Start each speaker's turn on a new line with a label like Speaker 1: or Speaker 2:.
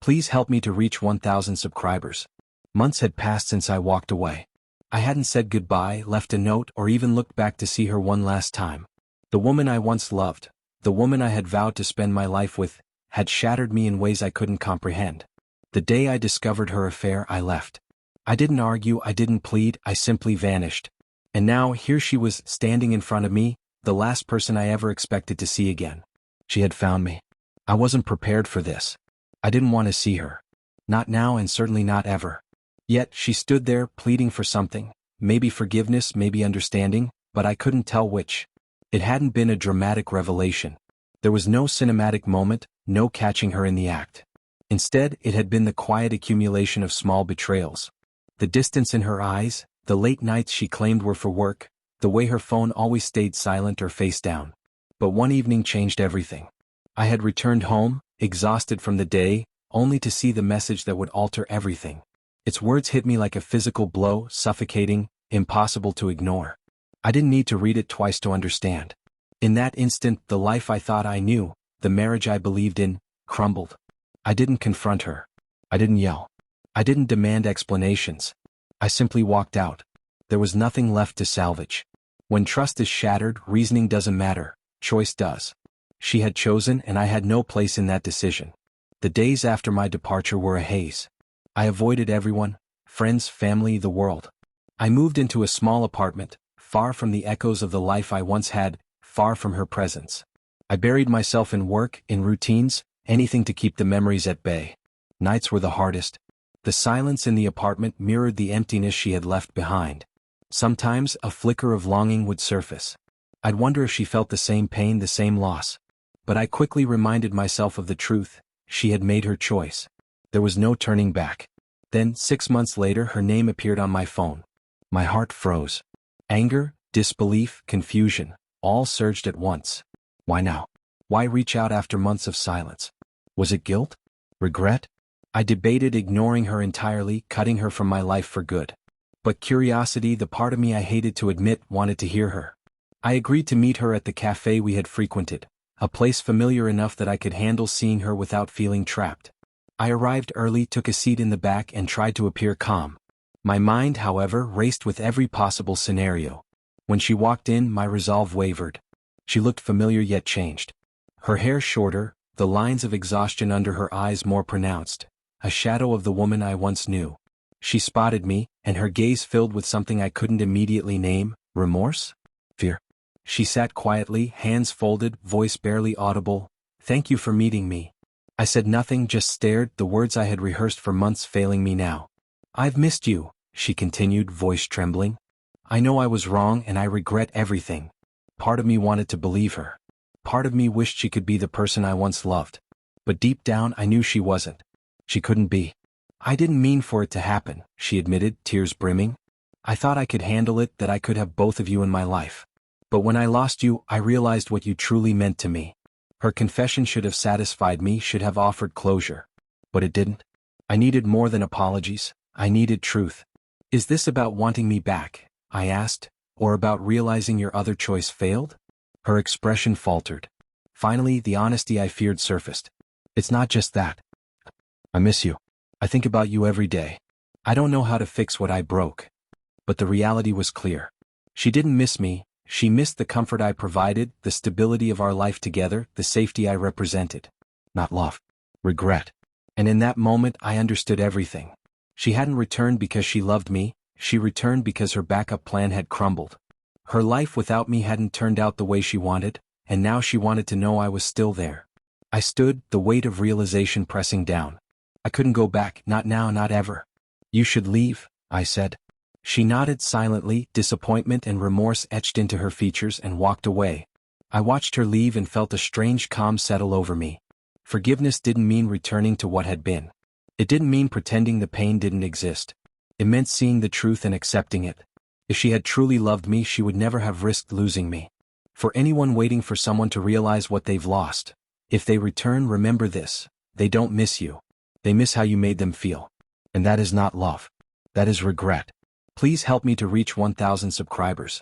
Speaker 1: Please help me to reach 1,000 subscribers. Months had passed since I walked away. I hadn't said goodbye, left a note, or even looked back to see her one last time. The woman I once loved, the woman I had vowed to spend my life with, had shattered me in ways I couldn't comprehend. The day I discovered her affair, I left. I didn't argue, I didn't plead, I simply vanished. And now, here she was, standing in front of me, the last person I ever expected to see again. She had found me. I wasn't prepared for this. I didn't want to see her. Not now, and certainly not ever. Yet, she stood there, pleading for something. Maybe forgiveness, maybe understanding, but I couldn't tell which. It hadn't been a dramatic revelation. There was no cinematic moment, no catching her in the act. Instead, it had been the quiet accumulation of small betrayals. The distance in her eyes, the late nights she claimed were for work, the way her phone always stayed silent or face down. But one evening changed everything. I had returned home, exhausted from the day, only to see the message that would alter everything. Its words hit me like a physical blow, suffocating, impossible to ignore. I didn't need to read it twice to understand. In that instant, the life I thought I knew, the marriage I believed in, crumbled. I didn't confront her. I didn't yell. I didn't demand explanations. I simply walked out. There was nothing left to salvage. When trust is shattered, reasoning doesn't matter, choice does. She had chosen, and I had no place in that decision. The days after my departure were a haze. I avoided everyone, friends, family, the world. I moved into a small apartment, far from the echoes of the life I once had, far from her presence. I buried myself in work, in routines, anything to keep the memories at bay. Nights were the hardest. The silence in the apartment mirrored the emptiness she had left behind. Sometimes, a flicker of longing would surface. I'd wonder if she felt the same pain, the same loss. But I quickly reminded myself of the truth. She had made her choice. There was no turning back. Then, 6 months later, her name appeared on my phone. My heart froze. Anger, disbelief, confusion, all surged at once. Why now? Why reach out after months of silence? Was it guilt? Regret? I debated ignoring her entirely, cutting her from my life for good. But curiosity, the part of me I hated to admit, wanted to hear her. I agreed to meet her at the cafe we had frequented, a place familiar enough that I could handle seeing her without feeling trapped. I arrived early, took a seat in the back, and tried to appear calm. My mind, however, raced with every possible scenario. When she walked in, my resolve wavered. She looked familiar yet changed. Her hair shorter, the lines of exhaustion under her eyes more pronounced, a shadow of the woman I once knew. She spotted me, and her gaze filled with something I couldn't immediately name. Remorse? Fear? She sat quietly, hands folded, voice barely audible. "Thank you for meeting me." I said nothing, just stared, the words I had rehearsed for months failing me now. "I've missed you," she continued, voice trembling. "I know I was wrong, and I regret everything." Part of me wanted to believe her. Part of me wished she could be the person I once loved. But deep down, I knew she wasn't. She couldn't be. "I didn't mean for it to happen," she admitted, tears brimming. "I thought I could handle it, that I could have both of you in my life. But when I lost you, I realized what you truly meant to me." Her confession should have satisfied me, should have offered closure. But it didn't. I needed more than apologies. I needed truth. "Is this about wanting me back?" I asked, "or about realizing your other choice failed?" Her expression faltered. Finally, the honesty I feared surfaced. "It's not just that. I miss you. I think about you every day. I don't know how to fix what I broke." But the reality was clear. She didn't miss me. She missed the comfort I provided, the stability of our life together, the safety I represented. Not love. Regret. And in that moment, I understood everything. She hadn't returned because she loved me. She returned because her backup plan had crumbled. Her life without me hadn't turned out the way she wanted, and now she wanted to know I was still there. I stood, the weight of realization pressing down. I couldn't go back, not now, not ever. "You should leave," I said. She nodded silently, disappointment and remorse etched into her features, and walked away. I watched her leave and felt a strange calm settle over me. Forgiveness didn't mean returning to what had been. It didn't mean pretending the pain didn't exist. It meant seeing the truth and accepting it. If she had truly loved me, she would never have risked losing me. For anyone waiting for someone to realize what they've lost, if they return, remember this: they don't miss you. They miss how you made them feel. And that is not love. That is regret. Please help me to reach 1,000 subscribers.